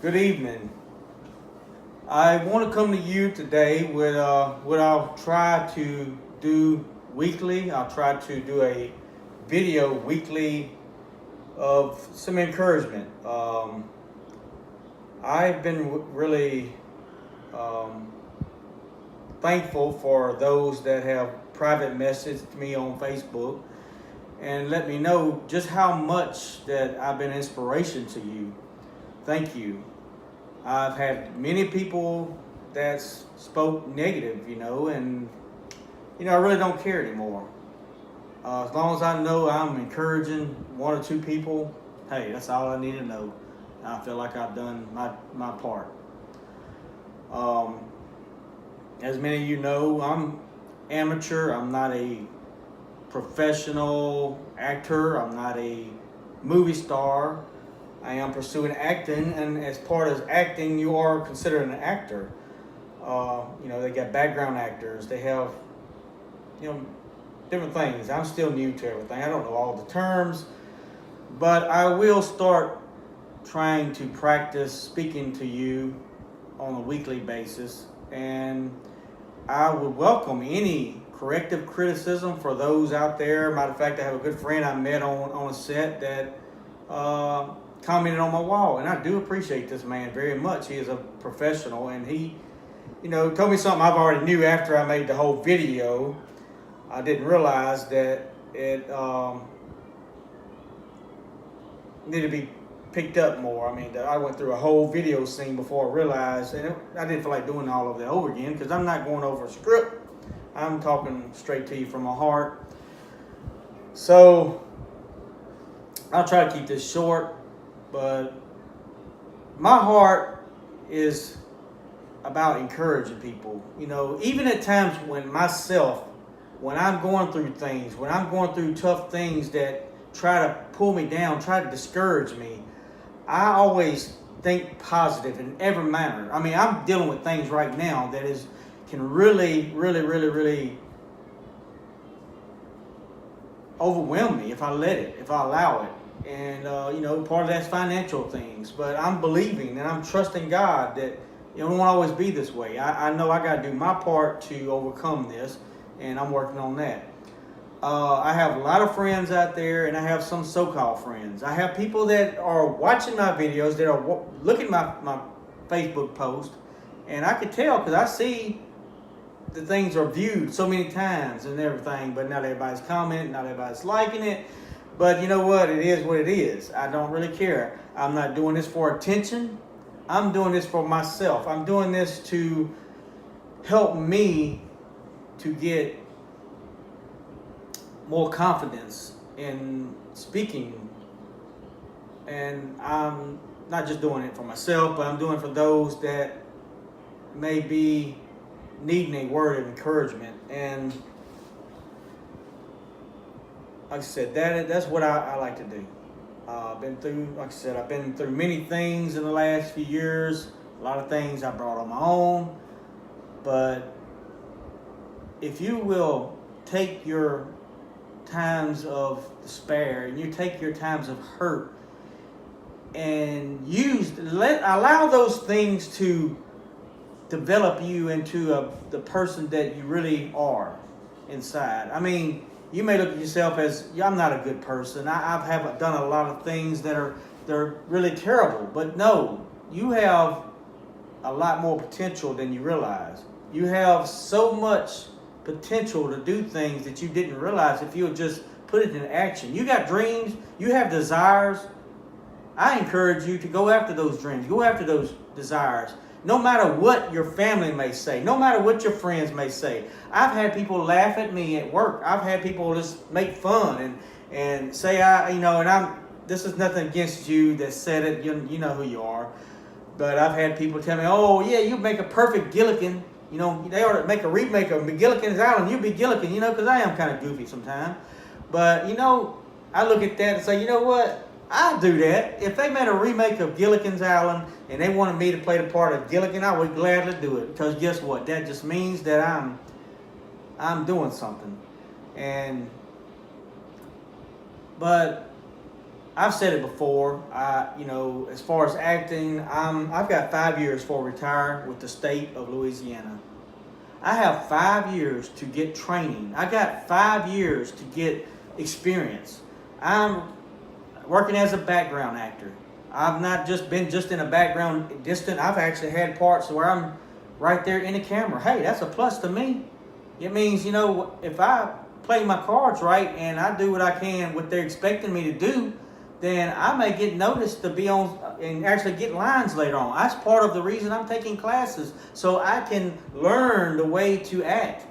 Good evening. I want to come to you today with what I'll try to do weekly. I'll try to do a video weekly of some encouragement. I've been really um, thankful for those that have private messaged me on Facebook and let me know just how much that I've been inspiration to you. Thank you. I've had many people that spoke negative, and I really don't care anymore. As long as I know I'm encouraging one or two people, hey, that's all I need to know. I feel like I've done my part. Um, as many of you know, I'm amateur. I'm not a professional actor. I'm not a movie star. I am pursuing acting, and as part of acting, you are considered an actor. They got background actors. They have, you know, different things. I'm still new to everything. I don't know all the terms, but I will start trying to practice speaking to you on a weekly basis, and I would welcome any corrective criticism for those out there. Matter of fact, I have a good friend I met on a set that commented on my wall, and I do appreciate this man very much. He is a professional, and he, told me something I've already knew after I made the whole video. I didn't realize that it needed to be picked up more. I mean, I went through a whole video scene before I realized, and I didn't feel like doing all of that over again because I'm not going over a script. I'm talking straight to you from my heart. So I'll try to keep this short, but my heart is about encouraging people. Even at times when I'm going through things, when I'm going through tough things that try to pull me down, try to discourage me, I always think positive in every manner. I mean, I'm dealing with things right now that can really, really, really, really overwhelm me if I allow it. And, part of that's financial things. But I'm believing and I'm trusting God that it won't always be this way. I know I got to do my part to overcome this, and I'm working on that. I have a lot of friends out there, and I have some so-called friends. I have people that are watching my videos, that are looking at my Facebook post, and I could tell because I see the things are viewed so many times and everything, but not everybody's commenting, not everybody's liking it. But you know what? It is what it is. I don't really care. I'm not doing this for attention. I'm doing this for myself. I'm doing this to help me to get more confidence in speaking. And I'm not just doing it for myself, but I'm doing it for those that may be needing a word of encouragement. And like I said, that's what I like to do. I've been through many things in the last few years. A lot of things I brought on my own. But if you will take your times of despair and you take your times of hurt and allow those things to develop you into the person that you really are inside. I mean, you may look at yourself as, I'm not a good person. I've done a lot of things they're really terrible. But no, you have a lot more potential than you realize. You have so much potential to do things that you didn't realize if you would just put it in action. You got dreams, you have desires. I encourage you to go after those dreams, go after those desires. No matter what your family may say, no matter what your friends may say. I've had people laugh at me at work. I've had people just make fun and say, this is nothing against you that said it, you know who you are. But I've had people tell me, oh yeah, you make a perfect Gilligan. They ought to make a remake of Gilligan's Island. You be Gilligan, because I am kind of goofy sometimes. But, I look at that and say, you know what? I'll do that. If they made a remake of Gilligan's Island and they wanted me to play the part of Gilligan, I would gladly do it. Because guess what? That just means that I'm doing something. But I've said it before. As far as acting, I've got 5 years for retire with the state of Louisiana. I have 5 years to get training. I got 5 years to get experience. I'm working as a background actor. I've not just been in a background distant. I've actually had parts where I'm right there in the camera. Hey, that's a plus to me. It means, if I play my cards right and I do what I can, what they're expecting me to do, then I may get noticed to be on and actually get lines later on. That's part of the reason I'm taking classes, so I can learn the way to act.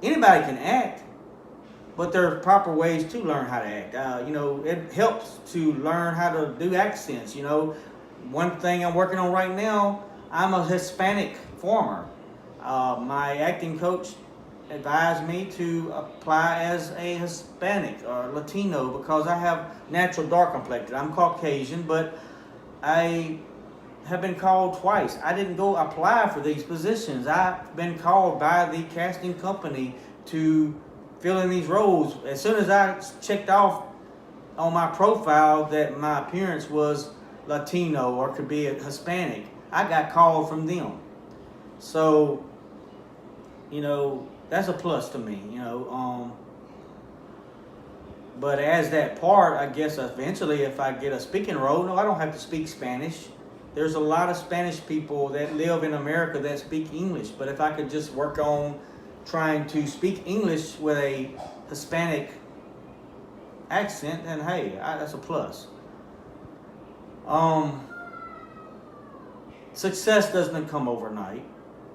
Anybody can act, but there are proper ways to learn how to act. It helps to learn how to do accents. One thing I'm working on right now, I'm a Hispanic former. My acting coach advised me to apply as a Hispanic or Latino because I have natural dark complexion. I'm Caucasian, but I have been called twice. I didn't go apply for these positions. I've been called by the casting company to fill in these roles. As soon as I checked off on my profile that my appearance was Latino or could be a Hispanic, I got called from them. So, that's a plus to me, But as that part, I guess eventually if I get a speaking role, no, I don't have to speak Spanish. There's a lot of Spanish people that live in America that speak English. But if I could just work on trying to speak English with a Hispanic accent, then hey, that's a plus. Success doesn't come overnight.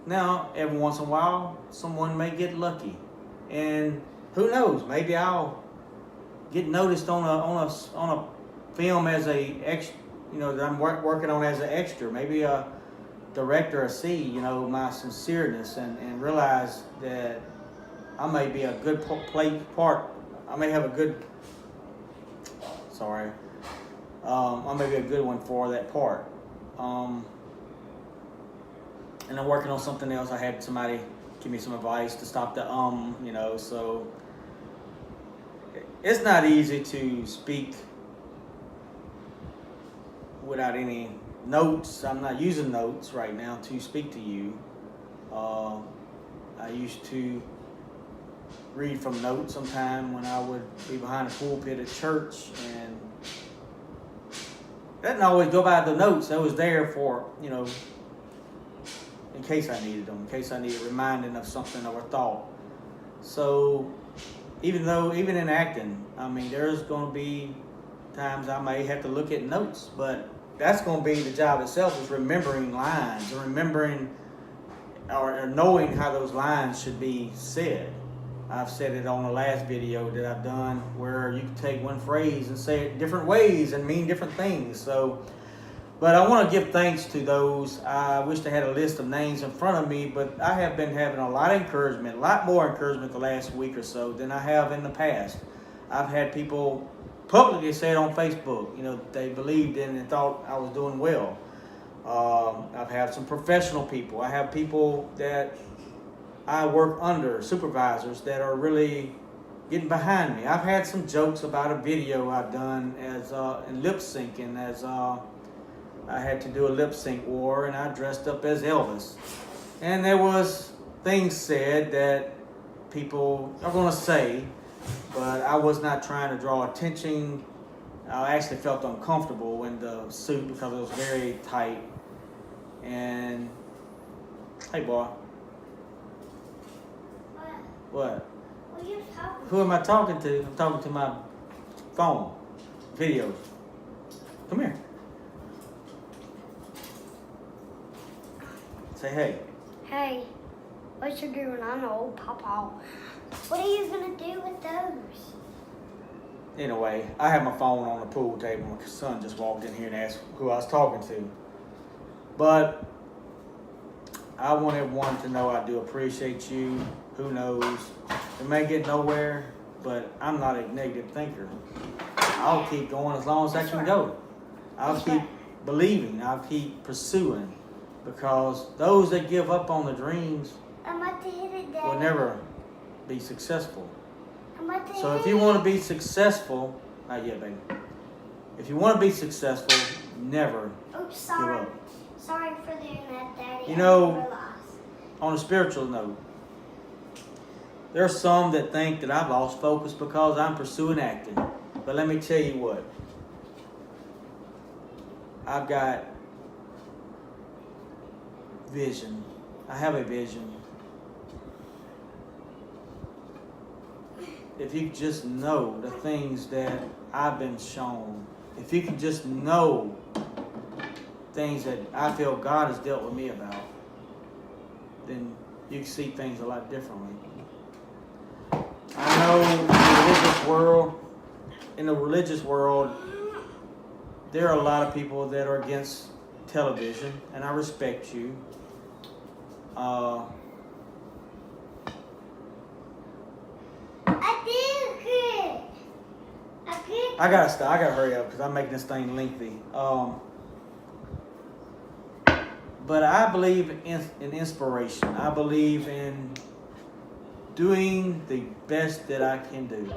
Now, every once in a while, someone may get lucky, and who knows? Maybe I'll get noticed on a film as that I'm working on as an extra. Maybe a director will see, my sincereness and realize that I may be a good part. I may have a good. I may be a good one for that part. And I'm working on something else. I had somebody give me some advice to stop the so it's not easy to speak without any notes. I'm not using notes right now to speak to you. I used to read from notes sometime when I would be behind the pulpit at church, and that didn't always go by the notes. That was there for, in case I needed them, in case I needed reminding of something or a thought. So even in acting, there's going to be times I may have to look at notes, but that's going to be the job itself, is remembering lines, or remembering or knowing how those lines should be said. I've said it on the last video that I've done, where you can take one phrase and say it different ways and mean different things. So, but I want to give thanks to those. I wish I had a list of names in front of me, but I have been having a lot of encouragement, a lot more encouragement the last week or so than I have in the past. I've had people publicly say it on Facebook, they believed in and thought I was doing well. I've had some professional people. I have people that I work under, supervisors, that are really getting behind me. I've had some jokes about a video I've done as in lip syncing, as I had to do a lip sync war, and I dressed up as Elvis. And there was things said that people are going to say, but I was not trying to draw attention. I actually felt uncomfortable in the suit because it was very tight. And, hey boy. What? Well, you're talking. Who am I talking to? I'm talking to my phone. Video. Come here. Say hey. Hey, what you doing? I know, Papa. What are you gonna do with those? Anyway, I have my phone on the pool table. My son just walked in here and asked who I was talking to. But I want everyone to know I do appreciate you. Who knows? It may get nowhere, but I'm not a negative thinker. I'll keep going as long as I can go. I'll keep believing. I'll keep pursuing. Because those that give up on the dreams will never be successful. So if you want to be successful, Not yet, baby. If you want to be successful, never Oops, give sorry. up. Sorry for doing that, Daddy. You know- I didn't realize. On a spiritual note, there are some that think that I've lost focus because I'm pursuing acting. But let me tell you what. I've got vision. I have a vision. If you could just know the things that I've been shown, if you could just know things that I feel God has dealt with me about, then you can see things a lot differently. I know in the religious world, there are a lot of people that are against television, and I respect you. I did good. I did. I gotta stop. I gotta hurry up because I'm making this thing lengthy. But I believe in inspiration. I believe in doing the best that I can do,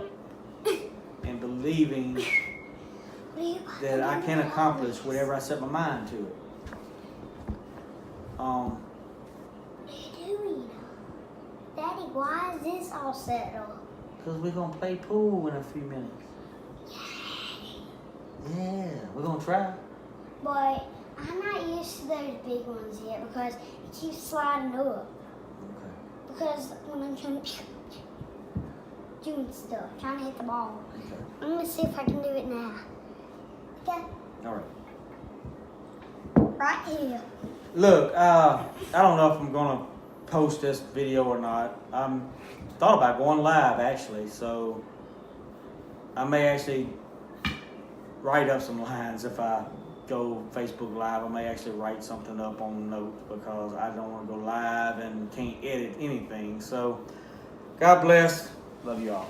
and believing that I can accomplish whatever I set my mind to it. What are you doing? Daddy, why is this all settled? Because we're gonna play pool in a few minutes. Yeah, we're gonna try. But I'm not used to those big ones yet because it keeps sliding up. Okay. Because when I'm trying to doing stuff, trying to hit the ball. Okay. I'm gonna see if I can do it now. Okay, All right. right here. Look, I don't know if I'm gonna post this video or not. I'm thought about going live actually, so I may actually write up some lines if I go Facebook Live. I may actually write something up on notes because I don't want to go live and can't edit anything. So, God bless. Love you all.